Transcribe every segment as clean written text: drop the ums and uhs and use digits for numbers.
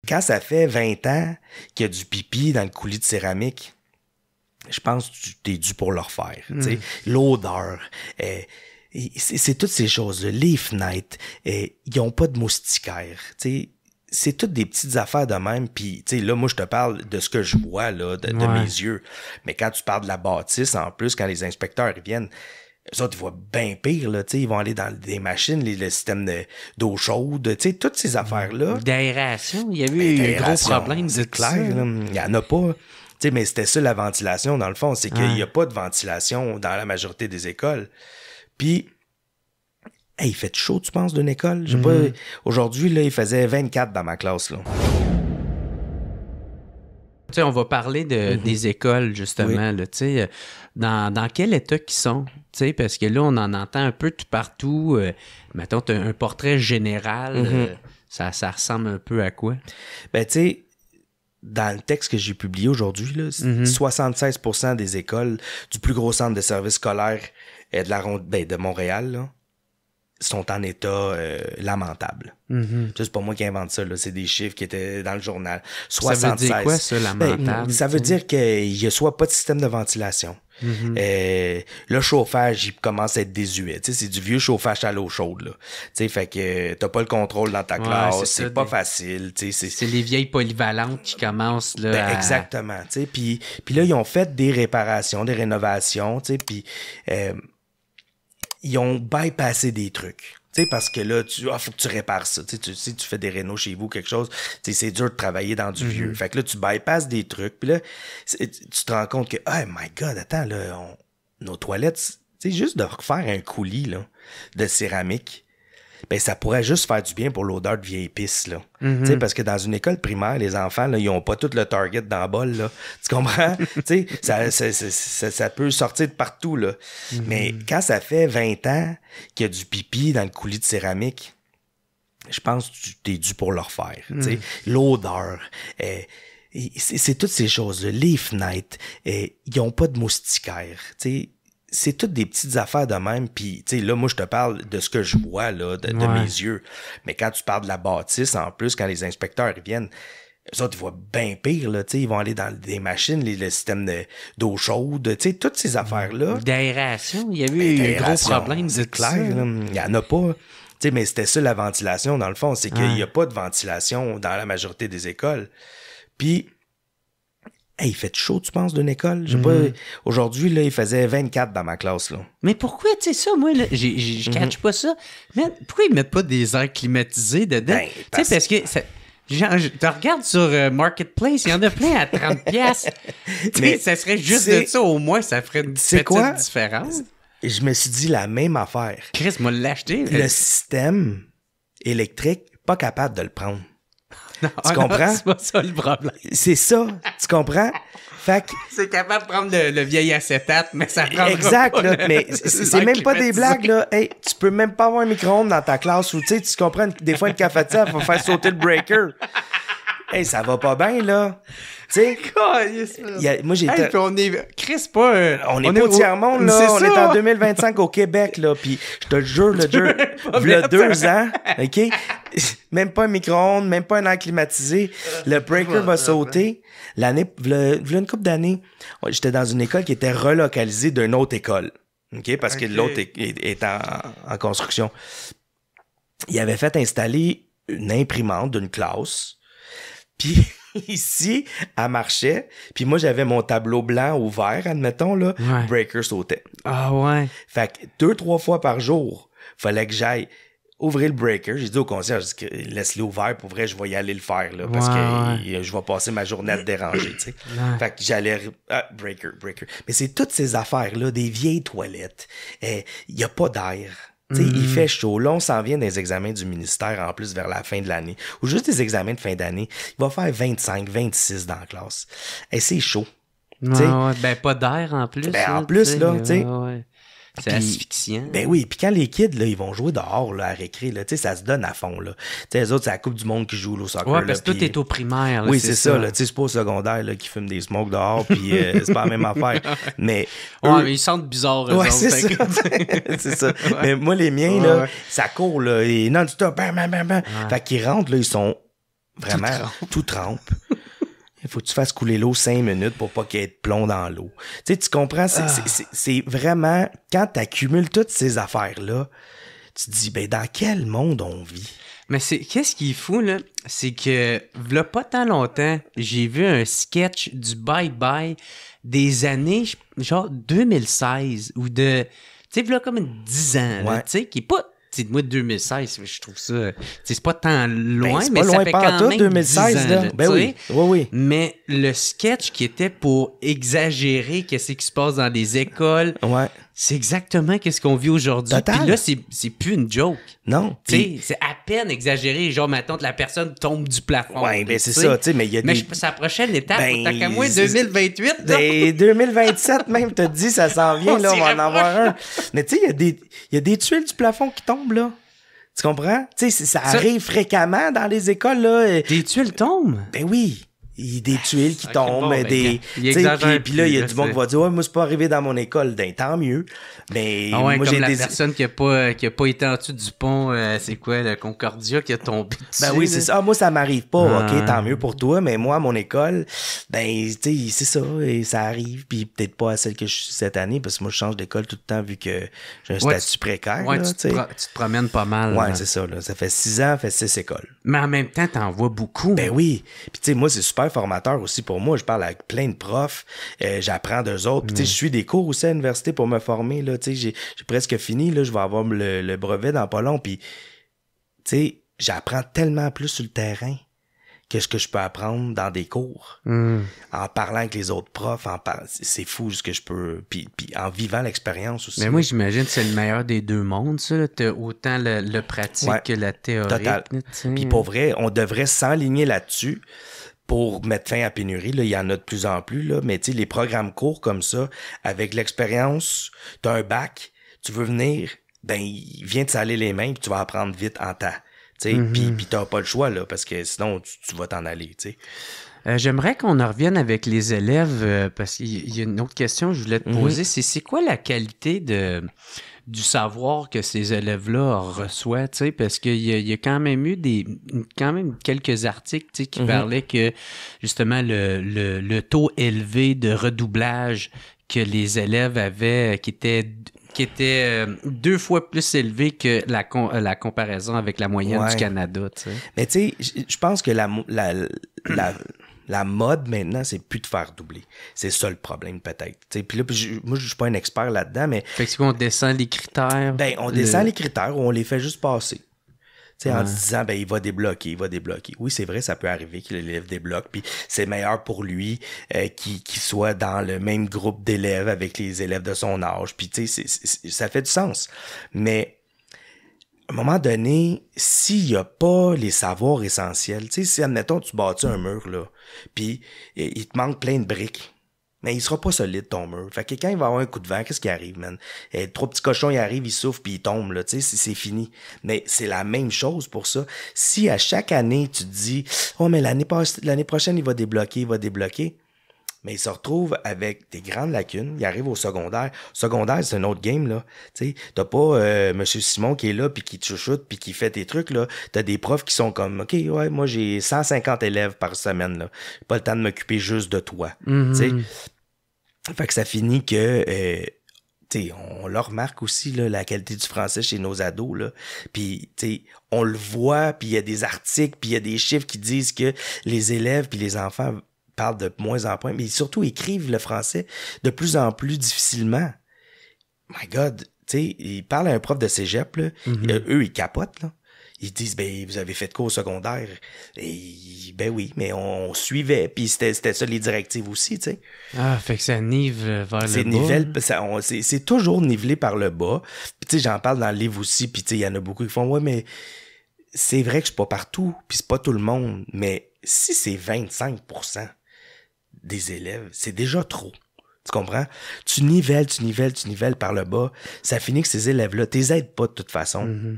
quand ça fait 20 ans qu'il y a du pipi dans le coulis de céramique, je pense que tu es dû pour le refaire. L'odeur, c'est toutes ces choses-là. Les fenêtres, ils n'ont pas de moustiquaires. C'est toutes des petites affaires de même. Puis, là, moi, je te parle de ce que je vois là, de mes yeux. Mais quand tu parles de la bâtisse, en plus, quand les inspecteurs ils viennent, eux autres, ils voient bien pire. Là, ils vont aller dans des machines, le système d'eau chaude, toutes ces affaires-là. D'aération, il y a eu un gros problème de clair. Il n'y en a pas. Mais c'était ça la ventilation, dans le fond. C'est qu'il n'y a pas de ventilation dans la majorité des écoles. Puis, il fait chaud, tu penses, d'une école? Je sais pas, aujourd'hui, là, il faisait 24 dans ma classe. Là. On va parler des écoles, justement. Oui. Là, dans quel état qu'ils sont? Parce que là, on en entend un peu tout partout. Mettons, tu as un portrait général. Ça ressemble un peu à quoi? Ben, tu sais, dans le texte que j'ai publié aujourd'hui, là, 76% des écoles du plus gros centre de services scolaires de Montréal là, sont en état lamentable. C'est pas moi qui invente ça, là. C'est des chiffres qui étaient dans le journal. 76. Ça veut dire quoi, ça, lamentable? Ça veut dire qu'il y a soit pas de système de ventilation. Le chauffage, il commence à être désuet. C'est du vieux chauffage à l'eau chaude. Là. Fait que t'as pas le contrôle dans ta classe. C'est pas facile. C'est les vieilles polyvalentes qui commencent là, exactement. Puis là, ils ont fait des réparations, des rénovations. Puis ils ont bypassé des trucs. Parce que là, faut que tu répares ça. Si tu fais des rénos chez vous, quelque chose, c'est dur de travailler dans du vieux. Fait que là, tu bypasses des trucs. Puis là, tu te rends compte que, oh my God, attends, là, nos toilettes, juste de refaire un coulis là, de céramique, ben ça pourrait juste faire du bien pour l'odeur de vieille pisse, là. Parce que dans une école primaire, les enfants, là, ils ont pas tout le target dans le bol, là. Tu comprends? ça peut sortir de partout, là. Mais quand ça fait 20 ans qu'il y a du pipi dans le coulis de céramique, je pense que tu es dû pour le refaire. L'odeur, c'est toutes ces choses-là. Les fenêtres, ils n'ont pas de moustiquaires, c'est toutes des petites affaires de même. Puis, là, moi, je te parle de ce que je vois là, de mes yeux. Mais quand tu parles de la bâtisse, en plus, quand les inspecteurs ils viennent, eux autres, ils voient bien pire. Là, ils vont aller dans des machines, le système d'eau chaude, toutes ces affaires-là. D'aération, il y a eu un gros problème de clair. Il n'y en a pas. Mais c'était ça la ventilation, dans le fond. C'est qu'il n'y a pas de ventilation dans la majorité des écoles. Puis, il fait chaud, tu penses, d'une école? Je sais pas, aujourd'hui, là, il faisait 24 dans ma classe, là. Mais pourquoi, tu sais, ça, moi, là, je catch pas ça. Mais pourquoi ils mettent pas des airs climatisés dedans? Ben, tu sais, parce que... je te regarde sur Marketplace, il y en a plein à 30$. Tu sais, ça serait juste de ça, au moins, ça ferait une petite différence. Je me suis dit la même affaire. Chris m'a l'acheté. Le système électrique, pas capable de le prendre. Non, tu comprends? C'est pas ça le problème. C'est ça, tu comprends? Fait que... C'est capable de prendre le vieil acétate, mais ça prend exact, pas là, mais c'est même pas des blagues, là. Hey, tu peux même pas avoir un micro-ondes dans ta classe où, tu comprends, des fois, une cafetière, il faut faire sauter le breaker. Hey, ça va pas bien, là. Tu sais, moi, j'ai été... Puis on est... Chris, pas... on est pas au tiers-monde, là. On est en 2025 au Québec, là. Puis je te le jure, il y a 2 ans, OK? Même pas un micro-ondes, même pas un air climatisé. Le breaker va sauter. L'année, une couple d'années, j'étais dans une école qui était relocalisée d'une autre école. OK? Parce que l'autre est en construction. Il avait fait installer une imprimante d'une classe. Puis ici, elle marchait. Puis moi, j'avais mon tableau blanc ouvert, admettons, là. Ouais. Breaker sautait. Ah ouais. Fait que 2-3 fois par jour, fallait que j'aille ouvrir le breaker. J'ai dit au concierge, laisse-le ouvert, pour vrai, je vais y aller le faire, là, parce que je vais passer ma journée à te déranger, tu sais. Fait que j'allais... breaker. Mais c'est toutes ces affaires-là, des vieilles toilettes. Il y a pas d'air. T'sais, il fait chaud. Là, on s'en vient des examens du ministère, en plus, vers la fin de l'année. Ou juste des examens de fin d'année. Il va faire 25, 26 dans la classe. Et c'est chaud. Ben, pas d'air en plus. Ben, en plus, là, tu sais. C'est asphyxiant. Ben oui, puis quand les kids, là, ils vont jouer dehors, là, à récré, là, tu sais, ça se donne à fond, là. Tu sais, les autres, c'est la Coupe du Monde qui joue au soccer. Ouais, parce que tout est au primaire, là. Oui, c'est ça, là. Tu sais, c'est pas au secondaire, là, qui fument des smokes dehors, puis c'est pas la même affaire. Mais. Ouais, mais ils sentent bizarre, eux autres. C'est ça. C'est ça. Mais moi, les miens, là, ça court, là, et non-stop, bam, bam, bam, bam. Fait qu'ils rentrent, là, ils sont vraiment, tout trempe. Il faut que tu fasses couler l'eau 5 minutes pour pas qu'il y ait de plomb dans l'eau. Tu sais, tu comprends? C'est vraiment, quand tu accumules toutes ces affaires-là, tu te dis, ben, dans quel monde on vit? Mais qu'est-ce qui est fou, là? C'est que, v'là pas tant longtemps, j'ai vu un sketch du Bye-Bye des années, genre 2016, ou de, tu sais, v'là comme 10 ans, là, tu sais, qui est pas... C'est de moi de 2016, je trouve ça... C'est pas tant loin, mais ça fait quand même 2016, 10 ans. Là, ben oui. Mais le sketch qui était pour exagérer qu'est-ce qui se passe dans les écoles, c'est exactement qu'est-ce qu'on vit aujourd'hui. Puis là, c'est plus une joke. Non. Puis... C'est à peine exagéré. Genre, mettons que la personne tombe du plafond. Oui, ben c'est ça, tu sais, mais il y a des... Mais c'est la prochaine étape, t'as qu'à moi, 2028. Ben, 2027 même, t'as dit, ça s'en vient, là, on va en avoir un. Mais tu sais, il y a des tuiles du plafond qui tombent, là. Tu comprends? Tu sais, ça arrive fréquemment dans les écoles, là. Des tuiles tombent? Ben oui. Il y a des tuiles qui tombent, puis là, il y a du monde qui va dire, ouais, moi, c'est pas arrivé dans mon école. Ben, tant mieux. Mais, moi, comme j'ai la personne qui a pas été en dessous du pont, c'est quoi, le Concordia qui a tombé dessus? Ben oui, c'est ça. Ah, moi, ça m'arrive pas. OK, tant mieux pour toi. Mais moi, à mon école, ben, tu sais, c'est ça. Et ça arrive. Puis peut-être pas à celle que je suis cette année, parce que moi, je change d'école tout le temps vu que j'ai un statut précaire. Ouais, là, tu te promènes pas mal. Ouais, c'est ça. Là. Ça fait 6 ans, ça fait 6 écoles. Mais en même temps, t'en vois beaucoup. Ben oui. Puis tu sais, moi, c'est super formateur aussi pour moi. Je parle avec plein de profs. J'apprends d'eux autres. Puis tu sais, je suis des cours aussi à l'université pour me former. Là. Tu sais, j'ai presque fini. Là. Je vais avoir le brevet dans pas long. Puis, tu sais, j'apprends tellement plus sur le terrain que ce que je peux apprendre dans des cours. En parlant avec les autres profs. C'est fou ce que je peux... Puis en vivant l'expérience aussi. Mais moi, j'imagine que c'est le meilleur des deux mondes, ça. T'as autant le pratique que la théorie. Total. Puis pour vrai, on devrait s'enligner là-dessus pour mettre fin à la pénurie. Là, il y en a de plus en plus, là, mais tu sais, les programmes courts comme ça, avec l'expérience, t'as un bac, tu veux venir, ben, viens te saler les mains, puis tu vas apprendre vite en temps. Tu sais, puis t'as pas le choix, là, parce que sinon, tu vas t'en aller, tu sais. J'aimerais qu'on en revienne avec les élèves, parce qu'il y a une autre question que je voulais te poser, c'est quoi la qualité du savoir que ces élèves-là reçoivent, tu sais, parce qu'il y a quand même eu quelques articles, tu sais, qui parlaient que, justement, le taux élevé de redoublage que les élèves avaient, qui était 2 fois plus élevé que la comparaison avec la moyenne du Canada, tu sais. Mais tu sais, je pense que la mode, maintenant, c'est plus de faire doubler. C'est ça le problème, peut-être. Puis là, moi, je suis pas un expert là-dedans, mais... Fait que on descend les critères. Ben, on descend les critères ou on les fait juste passer. En se disant, ben, il va débloquer. Oui, c'est vrai, ça peut arriver que l'élève débloque, puis c'est meilleur pour lui qu'il soit dans le même groupe d'élèves avec les élèves de son âge. Puis, tu sais, ça fait du sens. Mais... à un moment donné, s'il n'y a pas les savoirs essentiels, tu sais, si, admettons, tu bâtis un mur, là, puis il te manque plein de briques, mais il sera pas solide, ton mur. Fait que quand il va avoir un coup de vent, qu'est-ce qui arrive, man? 3 petits cochons, ils arrivent, ils souffrent, puis ils tombent, là, tu sais, c'est fini. Mais c'est la même chose pour ça. Si à chaque année, tu te dis, oh, mais l'année prochaine, il va débloquer, mais il se retrouve avec des grandes lacunes. Il arrive au secondaire. Secondaire, c'est un autre game, là. Tu sais, t'as pas Monsieur Simon qui est là, puis qui te chouchoute, puis qui fait tes trucs, là. T'as des profs qui sont comme, OK, ouais, moi, j'ai 150 élèves par semaine, là. J'ai pas le temps de m'occuper juste de toi. Tu sais. Fait que ça finit que... tu sais, on le remarque aussi, là, la qualité du français chez nos ados, là. Puis, tu sais, on le voit, puis il y a des articles, puis il y a des chiffres qui disent que les élèves puis les enfants parlent de moins en moins, mais surtout écrivent le français de plus en plus difficilement. My God, tu sais, ils parlent à un prof de cégep, là, eux, ils capotent, là. Ils disent, ben, vous avez fait de quoi au secondaire? Et, ben oui, mais on suivait, puis c'était ça les directives aussi, tu sais. Ah, fait que ça nive vers le bas. C'est toujours nivelé par le bas. Puis tu sais, j'en parle dans le livre aussi, puis tu sais, il y en a beaucoup qui font, ouais, mais c'est vrai que je suis pas partout, puis c'est pas tout le monde, mais si c'est 25% des élèves, c'est déjà trop. Tu comprends? Tu nivelles par le bas, ça finit que ces élèves-là, t'es aides pas de toute façon.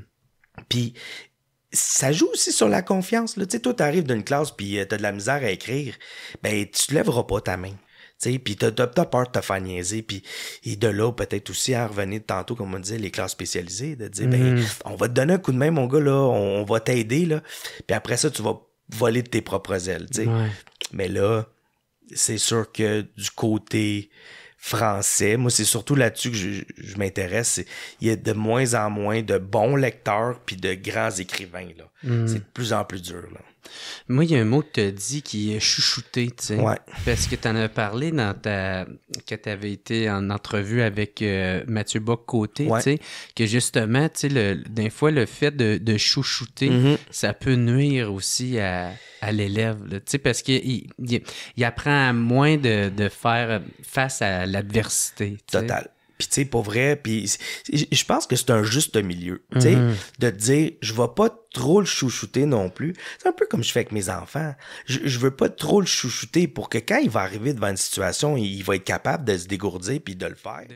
Puis ça joue aussi sur la confiance, là. Tu sais, toi, t'arrives d'une classe puis t'as de la misère à écrire, ben, tu te lèveras pas ta main. Tu sais, puis t'as peur de te faire niaiser, puis et de là, peut-être aussi à revenir tantôt, comme on disait, les classes spécialisées, de dire, ben, on va te donner un coup de main, mon gars, là, on va t'aider, là. Puis après ça, tu vas voler de tes propres ailes, tu sais. Ouais. Mais là, c'est sûr que du côté français, moi, c'est surtout là-dessus que je m'intéresse. Il y a de moins en moins de bons lecteurs puis de grands écrivains, là. C'est de plus en plus dur, là. Moi, il y a un mot que tu as dit qui est chouchouté, tu sais. Ouais. Parce que tu en as parlé que tu avais été en entrevue avec Mathieu Bock-Côté, tu sais, que justement, tu sais, des fois, le fait de chouchouter, ça peut nuire aussi à l'élève, tu sais, parce qu'il apprend moins de faire face à l'adversité. Total. Puis tu sais, pour vrai, puis je pense que c'est un juste milieu, tu sais, de te dire, je vais pas trop le chouchouter non plus. C'est un peu comme je fais avec mes enfants. Je veux pas trop le chouchouter pour que quand il va arriver devant une situation, il va être capable de se dégourdir puis de le faire.